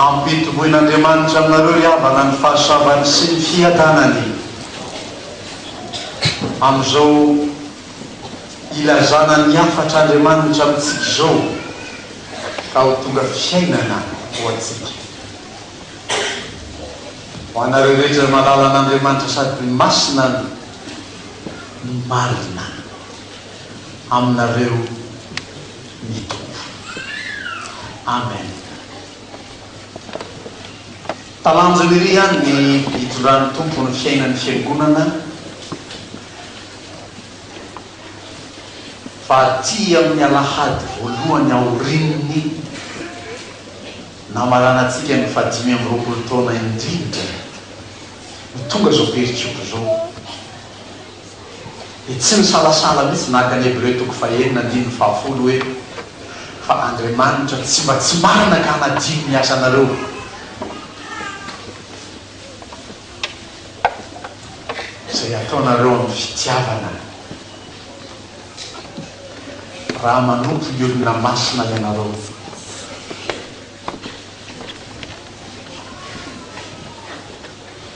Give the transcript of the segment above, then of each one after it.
ampitovoin'andriamanitra aminareo iavana ny fahasoavany sy ny fiadanany amin'izao ilazana ny afatr'andriamanitra amintsika izao ka ho tonga fiainana ho atsika ho anareo rehetra malala an'andriamanitra sady masina ny marina aminareo mitombo. Amen. Talanjony ry ihany ny hitondrany tompo ny fiainan'ny fiangonana fa aty amin'ny alahady voalohany aorininy namaranatsika ny 520 taona indrindra ny tonga zao perikiopo zao e tsy misalasala mihitsy nahaka ny Hébreu 9:10 hoe fa Andriamanitra tsy mba tsy marina ka hanadino ny asanareo. Zay ataonareo amin'ny fitiavana raha manompo ny olona masina ianareo.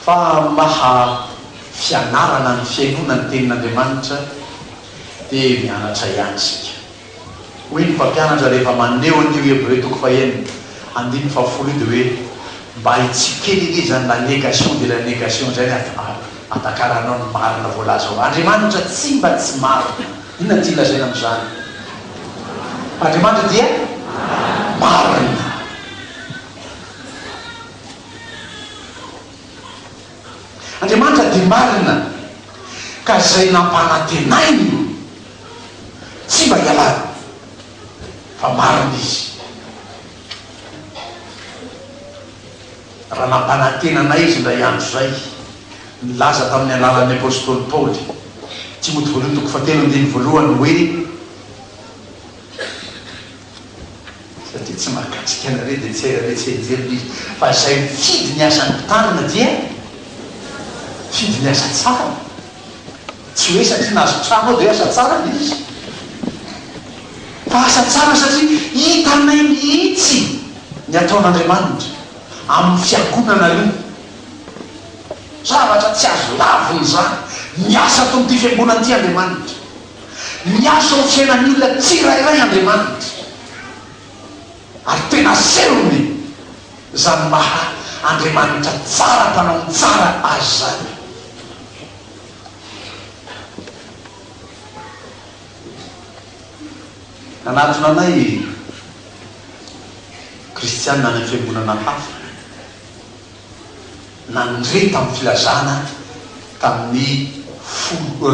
Fa maha fianarana ny fiainona ny tenin'Andriamanitra dia mianatra ihany sika. Hoy ny mpampianatra rehefa maneho an'io Hébreu 9:10 dia hoe mba hitsikely izy zany la négation de la négation zay atakaranao ny marina voalaza ao. Andriamanitra tsy mba tsy marina. Inona ty lazaina am'izany? Andriamanitra dia marina. Andriamanitra dia marina ka zay nampanantenainy tsy mba hialana fa marina izy. Raha nampanantenana izy ndray andro zay nilaza tamin'ny alalan'ny apôstôly Paoly Timoty 2:7 hoe satria tsy mahakatsika anare dia tsy hairaretsehjery izy fa zay mifidy ny asan'ny mpitanana dia fidy ny asa tsara. Tsy hoe satria nahazo trano ao dia asa tsara izy fa asa tsara satria hitanay mihitsy ny ataon'Andriamanitra amin'ny fiangonana io. Zavatra tsy azo laviny zany ny asa ato amin'ity fiangonana ity Andriamanitra, ny asa ao fiainan'ny olona tsirairay Andriamanitra, ary tena serony zany maha Andriamanitra tsara mpanao ny tsara azy zany. Nanatona anay kristianina ny fiangonana hafa nandre tamin'ny filazana tamin'ny 5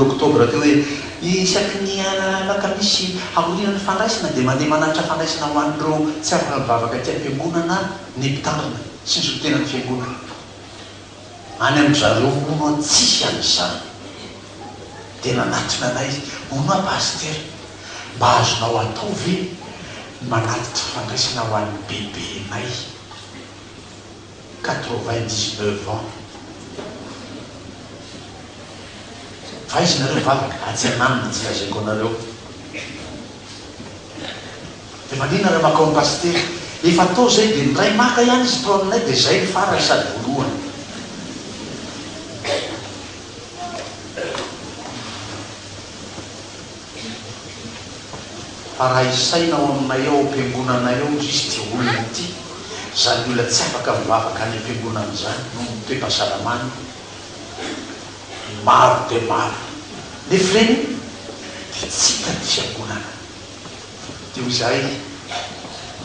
oktobra teo hoe isaky ny alakamisy aorina ny fandraisana dia mandeha manaritra fandraisana ho an'ireo tsy afaka mivavaka ty am-piangonana ny mpitanana sy ny sotenan'ny fiangonana any amin'izareo ono tsisy an'izany. Dia nanatona anay ono paster mba azonao atao ve manatitra fandraisana ho an'ny bebe nay 99 ans. Fa izy nareo vavaka atsy anamina tsy lazaiko anareo dia manina raha makao ny paster efa tao zay dia nyray maka ihany izy tao aminay dia zay ny farany sady voalohany. Fa raha isaina ao aminay ao am-piangonanay ao izy ty olona ity zany olona tsy afaka mivavaka any am-piangonana zany no toe-pahasalamany maro dia maro nefa reny dia tsy hita ny fiangonana. Dia hoy zahay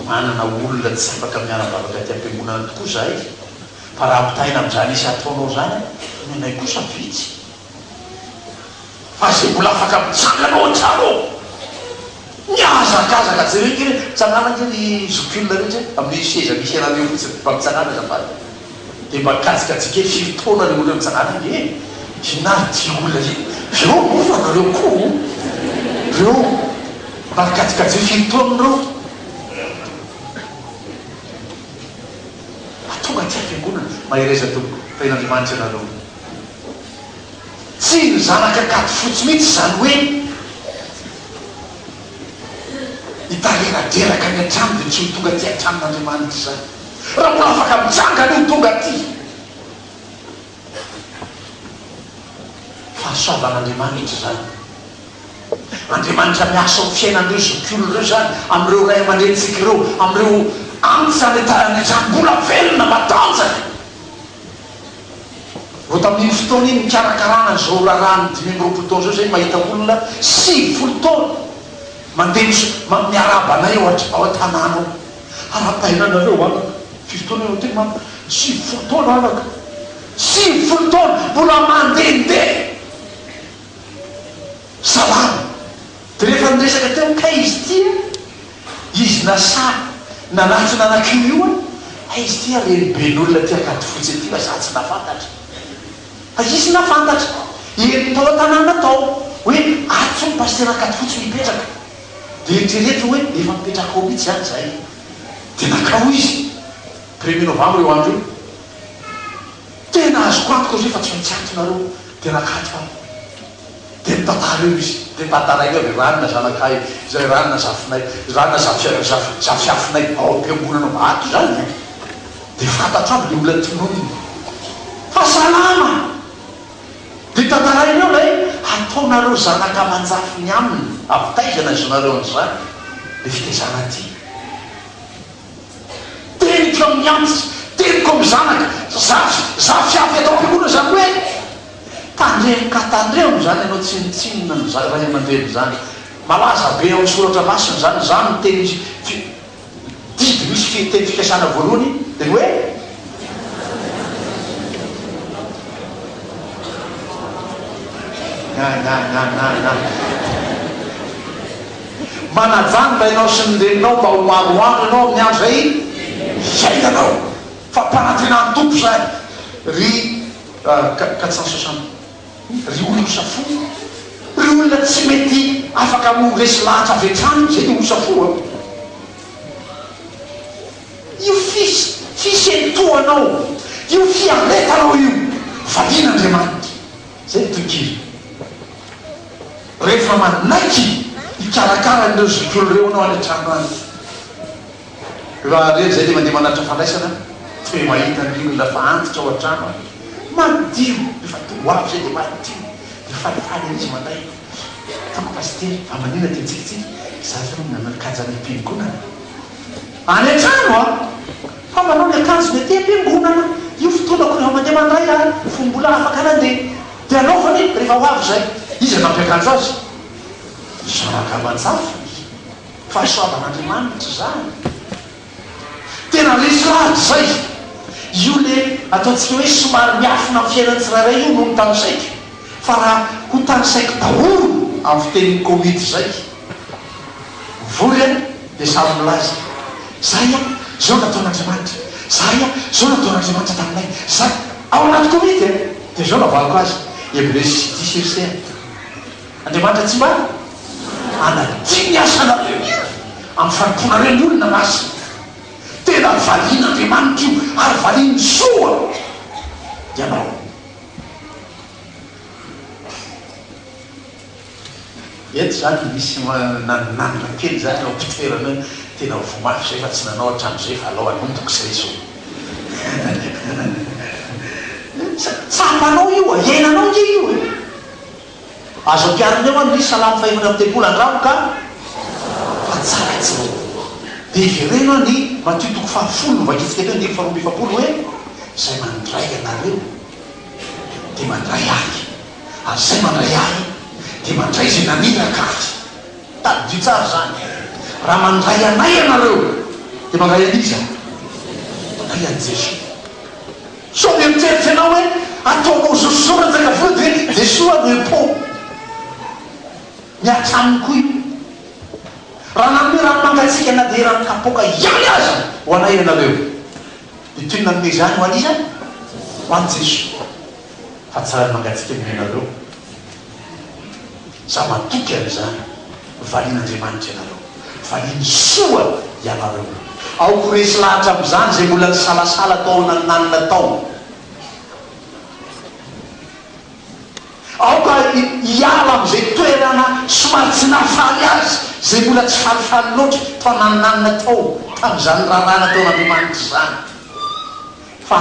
manana olona tsy afaka miara-bavaka ty am-piangonana tokoa zahay fa raha ampitaina amin'izany isy ataonao zany ny anay kosa vitsy fa zay mbola afaka mitsangana ao an-trano ao miazakazaka jereo kely tsangana kely zokilona rehetra amin'ny seza misy anareo fotsiny mba mitsangana zafady dia mba katsikatsika 5 taona ny olona mitsangana e finary ty olona zay reo mofa reo koa reo mba katsikatsika 5 taona reo atonga ty am-piangonana mahereza tompo ten'Andriamanitra anareo tsy ny zanaka akaty fotsy mihitsy zany hoe hitarena teraderaka ny atrano dia tsy ho tonga ty atramon'andriamanitra zany raha mbola afaka mitsanga ny ho tonga ty fahasoavan'andriamanitra zany andriamanitra miasa ho fiainan'ireo zokolo reo zany am'ireo ray aman-drentsika ireo am'ireo antsany tarany atrano-bola velona matanjaka vo tamin'iny fotoana iny mikarakarana zao rarahany 5 taona zao zay mahita olona 50 taona mandeha miarabanay ao an-tanàna ao ara-pahinanareo anaka 50 taona eo tena 50 taona anaka 50 taona mbola mandehandeha salama de rehefa niresaka teo ka izy tia izy nasa nanatsy nanakio io a izy tia reniben'olona tiakady fotsy ty fa za tsy nafantatra izy nafantatra eny tao an-tanàna tao hoe atso ny pastera akady fotsy mipetraka de eritrereto hoe efa mipetraka ao mihitsy zany zay de nakao izy 1er novembre eo andro io tena azoko antoko zay fa tsy maintsy antonareo de nakato fa de mitantareo izy de mitantaraiky avy ranona zanakay zay ranona zafinay ranona zafiafinay ao am-piangonana ato zany de fantatro aby le olona tononiny fa salama de tantarainao lay ataonareo zanaka manjafiny aminy avitaizana zonareo an'izany le fitezana ty teniko amin'ny antitsy teniko amin'ny zanaka zafiafy atao am-piangonana zany hoe tandremika tandremo zany ianao tsinitsinina ray aman-dreny zany malaza be ao soratra masiny zany zany teny didy misy teny fikasana voalohany de hoe manajany mba ianao sy nyreninao mba ho maroandro ianao amin'ny andro zay iainanao fa mpanantenany tompo zany ry 460 ry olona safo ry olona tsy mety afaka moresy lahatra avy an-trano zay ny olosafo io fisentoanao io fiandetanao io valin'andriamanitra zay tokiry rehefa manaiky hikarakara nireo zokolo reo anao any an-trano any raha reny zay le mandeha manatra fandraisana fe mahita ny olona fa antitra ao an-trano any madio rehefa tongo avy zay de madio defalifaly izy mandray tako pastery fa manina ty tsikitsika za fa nanakanja ny am-piangonana any an-trano a fa manao ny akanjo mety am-piangonana io fotoanako rehefa mandeha mandray a fombola afaka nandeha de anaovany rehefa ho avy zay izy nampiakanjo azy zanaka manjafy fahasoavan'andriamanitra zany tena resy lahatra zay io le ataontsika hoe somary miafina amin'ny fiainany tsirairay io no ny tany saika fa raha ho tany saiko daholo amin'ny fiteniny komity zay voly any de samy milaza zay a zao nataon'andriamanitra zay a zao nataon'andriamanitra taminay zay ao anaty komity de zao navaloko azy Hébreux 10:7 andriamanitra tsy mba anadia ny asanareo amin'ny fanomponareo ny olona masina tena valian'andriamanitra io ary valiny soa dianao eto zany misy nanana kely zany ao mpitoerana tena vomafy zay fa tsy nanao hatram'izay fa alao anontoko zay so tsapanao io iainanao nge io azo ampiarineo any misy salamy faevana amin'ny tempolo andramo ka fa tsara tsy de ivereno ny matitoko fahafolo vakitsika teo ny faharoa efapolo hoe zay mandray anareo de mandray ahy ary zay mandray ahy de mandray zay naniraka ahy tadio tsara zany raha mandray anay anareo de mandray aniza mandray an' Jesosy so mieritseritsy anao hoe ataonao zosoranjaka vody de soa no epo miatramiko io raha nanome rano mangatsika na de rano kapoka ihany azy ho anay anareo de toy nanome zany ho an'iza ho an' Jesosy fa tsara mangatsika menareo za matoky an'izany valin'andriamanitra ianareo valiny soa ianareo aoko resy lahatra am'izany zay mbola ny salasala tao nananina tao aoka hiala am'izay toerana somary tsy nafaly azy zay mbola tsy falifaly loatra toanananina tao tam'izany rahana taon'andriamanitra zany fa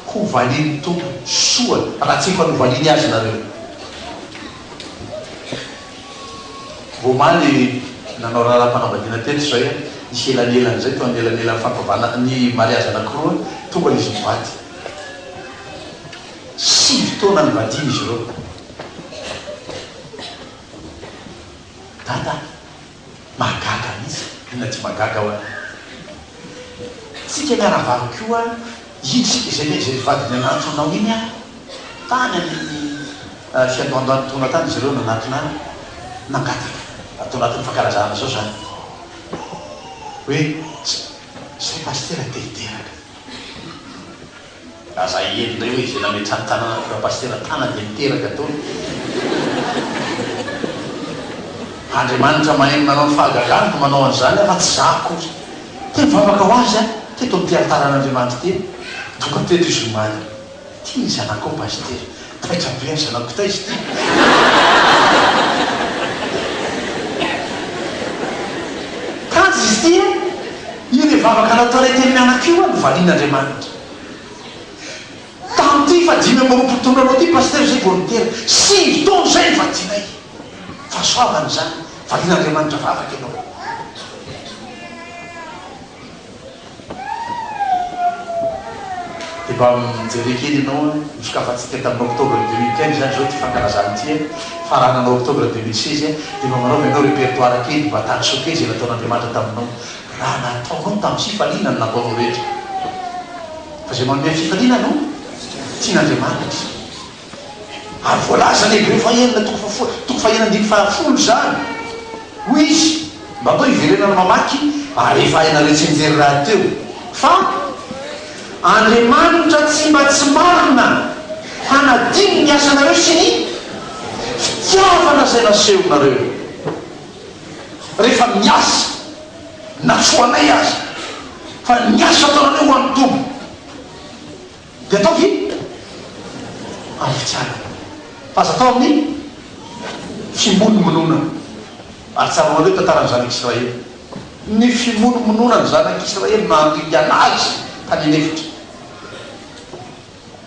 hovaliany tompo soa raha tsy efa novaliany azy nareo. vomaly nanao raha-panambadiana telo zay nisy elanelany zay to anelanelan'ny fampavana ny mariazy anakiroa tonga izy mivady 5 taona ny vadiny izy ireo. Dada magaga mihitsy ina tsy magaga ho tsika miaravaro koa ino sika zay vadiny anatonao iny a tany amin'ny fiandoandoany tona tany izy ireo nanatona nangataka atao anatin'ny fankarazana zao zany hoe zay pastera teriteraka aza eny ndray hoe zay nametrany tanana pastera tana de miteraka atao Andriamanitra mahay manao fahagaganto manao an'izany fa tsy zako te mivavaka ho azy a teto amin'ny tiaritaran'Andriamanitra teny doka teto izy omaly tia ny zanako pastera taitra be ny zanako ta izy ty kazy izy ty io le vavaka natao ray teny mianako io a novalian'Andriamanitra tamty fa 5 amby roapolo taona anao ty pastera zay vao nitera 5 taona zay vadinay fa soavany zany valian'Andriamanitra vavaka ianao. de mba mijery kely ianao misokafatsika tamin'ny octobre 2015 zany zao ty fankarazany ty fa raha nanao octobre 2016 de mba manao menao répertoire kely mba tanisoke zay nataon'Andriamanitra taminao raha nataonao tamin'ny fifaliana ny nataonao rehetra fa zay manome fifaliana no tian'Andriamanitra ary voalaza lehibe fahenina toko fahenandimy fahafolo zany hoy izy mba atao iverenana mamaky ary efa hainareo tsy mijery raha teo fa Andriamanitra tsy mba tsy marina hanadiny ny asanareo sy ny fitiavana zay nasehonareo rehefa miasa nasoanay azy fa niasa ataonareo ho an'ny tompo de atao vi amin'ny fitiavana fa aza atao amin'ny fimonomonona ary tsara hoanareo tantaran'ny zanak'Israely ny fimonomonona ny zanak'Israely nandriana azy tany anefitra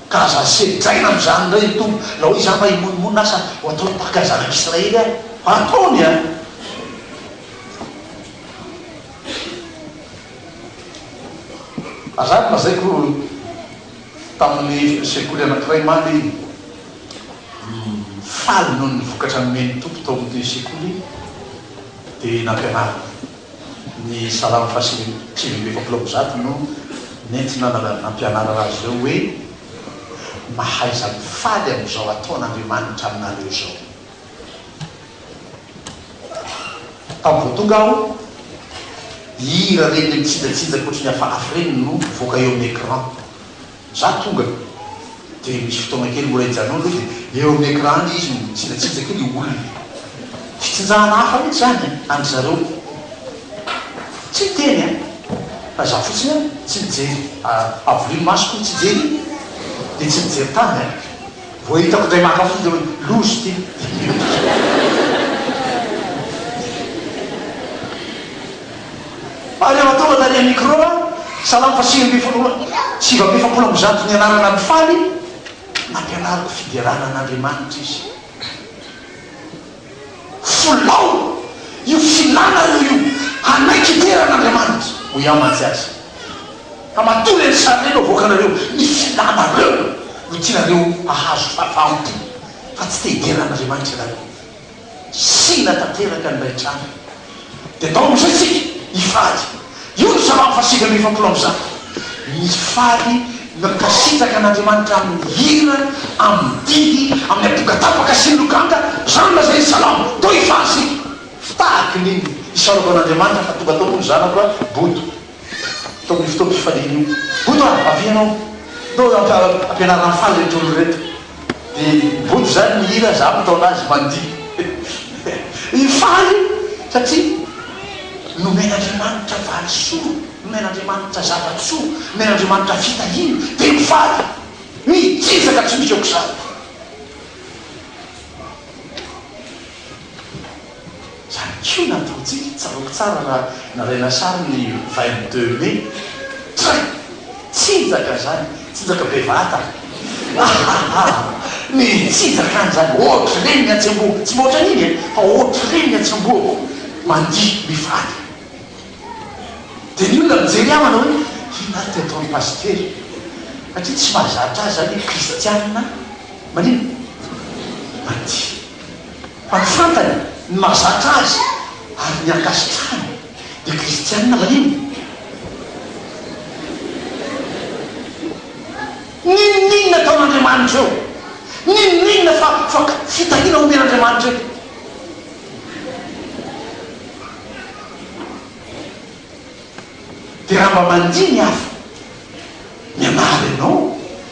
ka aza sedraina am'izany ndray tompo la hoe izany fa himonomonina asa ho atao tahaka zanak'Israely a ataony a azany mazaiko tamin'ny sekoly anakiray maly faly noho ny vokatra nomeny tompo tao amin'ity sekoly de nampianarina ny salamo fa 7 no nentina nampianarana azy zao hoe mahaiza mifaly am'izao ataon'Andriamanitra aminareo zao. Tamin'ny vao tonga aho hira reny mitsinjatsinjaka ohatrany afafy reny no voaka eo amin'ny écran za tonga de misy fotoana kely mbola hijanona de eo amin'ny écran izy mitsinjatsinjaka kely olona fitsinjahana hafa mihitsy zany any zareo tsy teny fa za fotsiny tsy mijery avolino masoko tsy jery de tsy mijery tany vo hitako ndray makafo de hoe lozy ty areo tonga tany micro salamo fa 7 ambizato ny anarana mifaly nampianariko fideranan'Andriamanitra izy folao io filanareo io anaiky deran'Andriamanitra ho iamatsy azy ka matory ny sareno voakanareo ny filanareo no tianareo ahazo fafampo fa tsy te hideran'Andriamanitra nareo sina tanteraka nyray trano de tao am'izay tsika ifaly io ny salamo fa 7 am'zato ny faly mikasitraka an'Andriamanitra amin'ny hira amin'ny didy amin'ny apokatapaka sy ny lokanga zany lazay salamo to ifasy fitahaky niny isaroko an'Andriamanitra fa tonga tao moa zanako boto tao ny fotoa mpifaliana io boto avianao to ampianarana ny faly retrolo reto de boto zany ny hira za mitaonazy mandi ifaly satria nomen'Andriamanitra valy soa nomen'Andriamanitra zavatsoa nomen'Andriamanitra fitahiny de mifaly mitsinjaka tsy misy aok'izany ko natotsika tsaroko tsara raha narena sary ny 22 mai tsizaka zany tsizaka bevata ny tsizaka any zany ohatry reny ny atsemboako tsy moatra n'iny fa ohatry reny ny atsemboako mandihy mivaly dia ny olona mijery amana hoe ina ty ataon'ny pastery satria tsy mahazatra azy zany kristianina manino mandihy fa ny fantany ny mahazatra azy ary ny akasitrany dia kristianina manino ninninona ataon'andriamanitra eo ninninona fa fitahina omen'andriamanitra eo dia raha mba mandihy ny hafa miamara ianao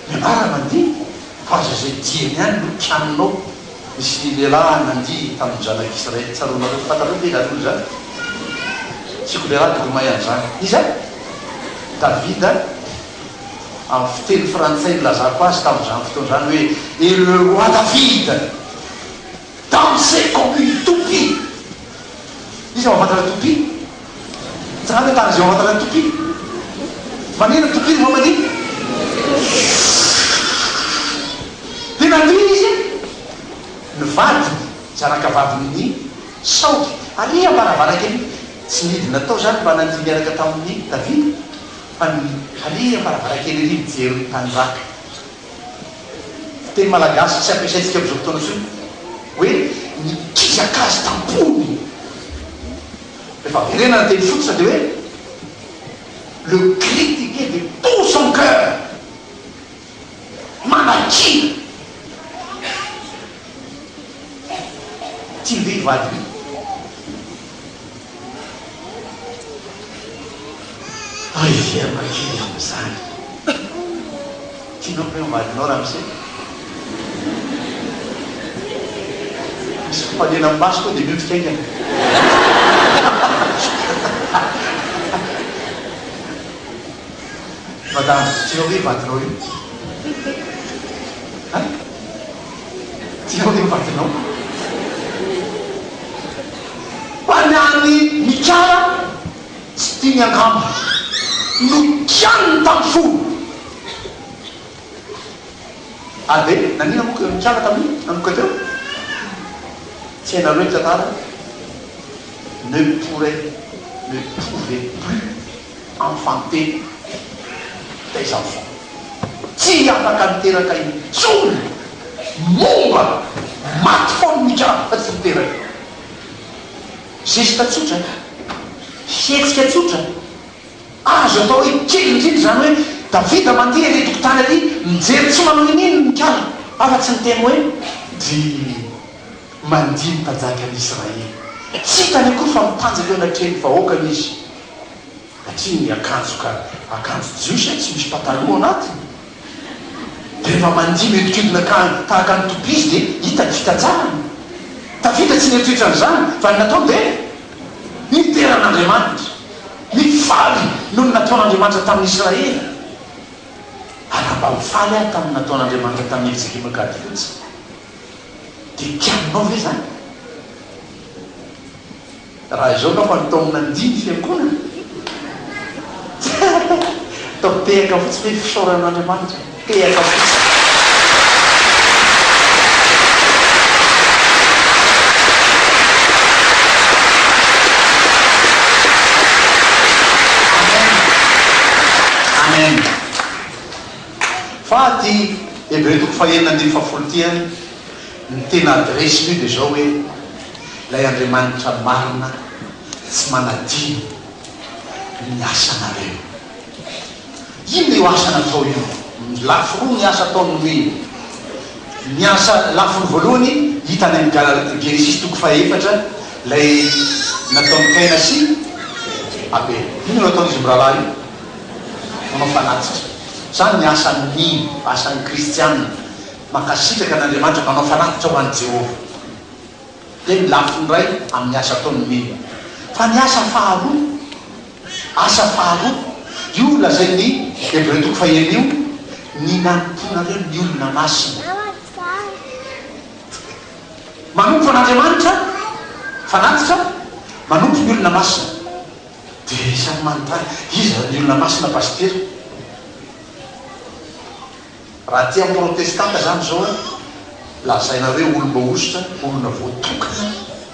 miamara mandihy fa aza zay diany ihany no kianinao misy lehilahy nandihy tamin'ny zanak'Israely tsaronareo fatareo ve lalolo zany tsiko lehilahy tokony mahany zany iza Davida amin'ny fiteny frantsay nylazako azy tamin'izany fotoan'izany hoe et le roi David dansait comme une toupie izy mafantatra toupie tsahany tany zay mafantatra toupie manino toupie fa manino dia nandihy izy ny vadiny zanakavaviny Saoly alia mbaravarankely tsy nidina tao zany mba nandihy miaraka tamin'ny David fa alia mbaravarankely ry mijery ny tanjaka teny malagasy tsy ampiasaitsika am'izao fotoana zao hoe nikizaka azy tampony rehefa verenana teny fototra dia hoe le critiquer de tout son cœur manakina ty vehivady aia makely am'izany tianao mpe mivadinao raha mise misy kompalena amin'ny maso koa dia miotika aingana madame tianao hoe vadinao io tianao hoe vadinao fanany mikara tsy tiany angamba no kianiny tamin'ny folo ade nanina moka mikara tamin'ny namoka teo tsy hainareo ny tantara ne pouvait plus enfanter des enfants tsy afaka miteraka intsony momba maty foany mikara fa tsy miteraka zesta tsotra fietsika tsotra azo atao hoe kely indrindry zany hoe Davida mandeha le tokotany ary mijery tsy manao ininy mikala afa-tsy ny temo hoe dy mandihy mitanjaka an'Israely tsy hitany akory fa mitanjaka eo anatreny vahoakany izy satria ny akanjo jiosy tsy misy pataloha anaty dia rehefa mandihy miodikidina tahaka ny topizy dia hita ny fitanjahany Davida tsy nieritreritra an'izany fa ny natao dia niteran'Andriamanitra mifaly noho ny nataon'Andriamanitra tamin'ny Israely ary mba mifaly ahy tamin'ny nataon'Andriamanitra tamin'ny Ezekiel fotsy dia kianinao ve zany raha izao ka fa nitao amin'andihy ny fiangonana atao tehaka fotsy hoe fisaoran'Andriamanitra tehaka fotsy fa ty Hébreu toko fahenina andimy fafolo tiany ny tena adresy io dia zao hoe lay Andriamanitra marina tsy manadino ny asanareo ino io asa natao io lafo roa ny asa ataony nomeny ny asa lafo ny voalohany hitany amin'ny Genesis toko faefatra lay nataony Kaina sy Abel ino no ataony izy mirahalahy io manao fanatitra zany ny asan'ny asan'ny kristianina makasitraka n'Andriamanitra manao fanatitra ho an'i Jehova dia ny lafiny ray amin'ny asa ataony nomeny fa ny asa faharoa io lazay ny Hébreu toko fahenina io ny nanomponareo ny olona masina manompo an'Andriamanitra fanatitra manompo ny olona masina dia samy manontany iza ny olona masina pastera. Raha ty amin'ny protestanta zany zao a lazainareo olona ositra olona voatokana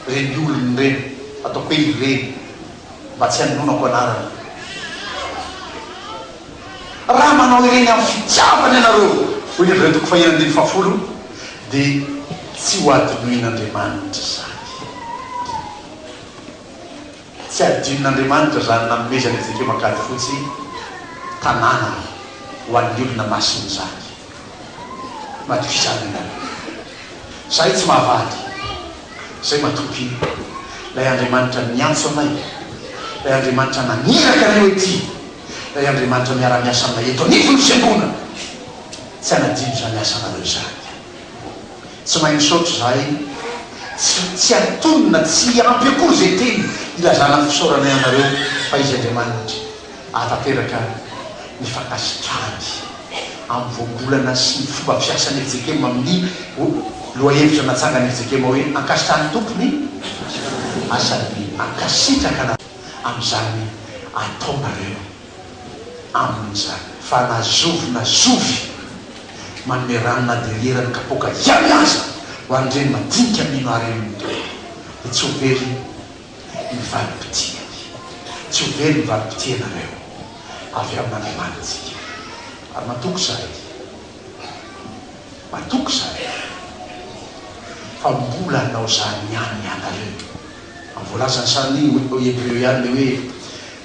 reny olony reny ataoko hoe ireny mba tsy hanonako anarana. Raha manao ireny amin'ny fitiavana ianareo ho ny retoko fahinandiny fafolo dia tsy ho adinoin'Andriamanitra zany, tsy adinon'Andriamanitra zany nanomezany Ezekio makady fotsy tanàna ho an'ny olona masiny zany. Madio izany ianareo zay tsy mahavady zay matoky lay Andriamanitra miantso anay, lay Andriamanitra naniraka anay ety, lay Andriamanitra miara-miasa aminay eto anivony fiangonana, tsy hanadino zany asanareo zany. Tsy mahay misaotra zahay, tsy antonona, tsy ampy akory zay teny ilazana fisaoranay anareo fa izy Andriamanitra atateraka ny fakasitrany amin'ny voambolana sy ny fomba fiasany Ezekemo amin'ny loha hevitra natsangany Ezekemo hoe ankasitrany tompony asany ankasitraka na amin'izany ataonareo amin'izany fa nazovy manome ranona derierany kapoka ihany aza ho an'ireny madinika mino areny dia tsy ho very ny valim-pitiany, tsy ho very ny valim-pitianareo avy amin'Andriamanitsika. Ary matoky zahay fa mbola hanao zany ihany ianareo. Amin'ny voalazany sany Hebreo ihany le hoe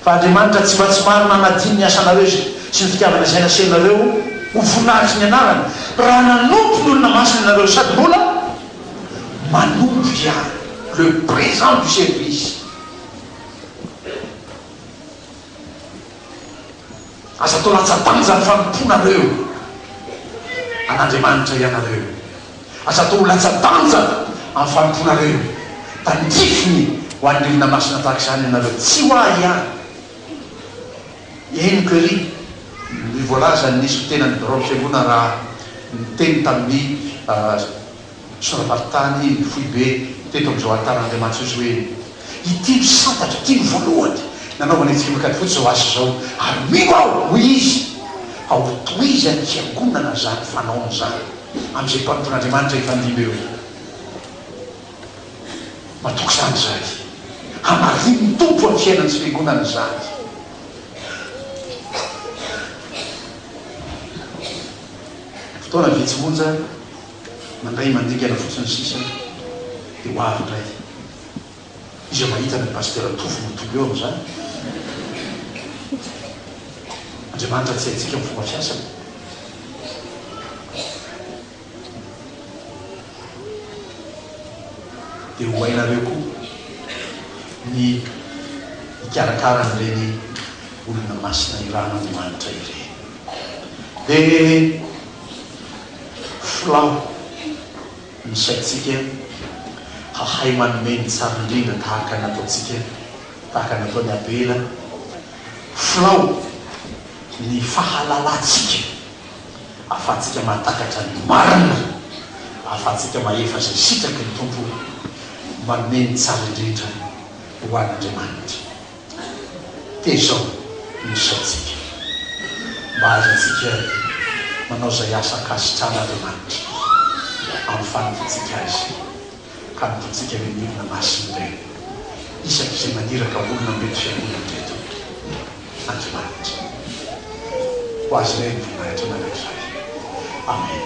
fa Andriamanitra tsy mba tsy marina nanadino ny asanareo sy ny fitiavana izay nasenareo ho voninahitry ny anarany raha nanompo ny olona masina ianareo sady mbola manompo ihany le présent du service. Asa tao latsa-tany zany fanomponareo an'Andriamanitra ianareo, asa tao latsa-danja amin'ny fanomponareo tandrifiny ho an'ny olona masina tahaka izany ianareo, tsy ho ahy ihany. Henoko ery ny voalaza nisy tenany romy fiangona raha niteny tamin'ny sorafaritany foy be teto amin'izao antaran'Andriamanitra izy hoe ity misantatra ity ny voalohany nanaovana Ezekio makady fotsy zao asa zao ary mino aho hoy izy ao toizany fiangonana zany fanaony zany amin'izay mpanompon'Andriamanitra ifandimby eo. Matoky zany zay hamariny tompo amin'ny fiainany sy fiangonana zany. Fotoana vitsymonja mandray mandikana fotsiny sisa dia ho avy ndray izy mahita ny pastera tovy mitombo eo amin'izany. Andriamanitra tsy haitsika amin'ny fomba fiasana. Dia ho hainareo koa ny ikarakara n'ireny olona masina iran'Andriamanitra ireny. Dia filao ny saitsika hahay manome ny tsara indrindra tahaka nataontsika, tahaka nataony Abela. Filao ny fahalalantsika ahafahantsika mahatakatra ny marina, ahafahantsika mahefa zay sitraky ny tompo, manome ny tsara indrindra ho an'Andriamanitra. Tezao ny saitsika mba azantsika manao zay asa akasitra'Andriamanitra amin'ny fanotontsika azy ka notontsika hoe ny olona masiny ireny isaky izay maniraka olona mety fiangonana reto Andriamanitra ho azy ireny voninahitra manak'iray. Amen.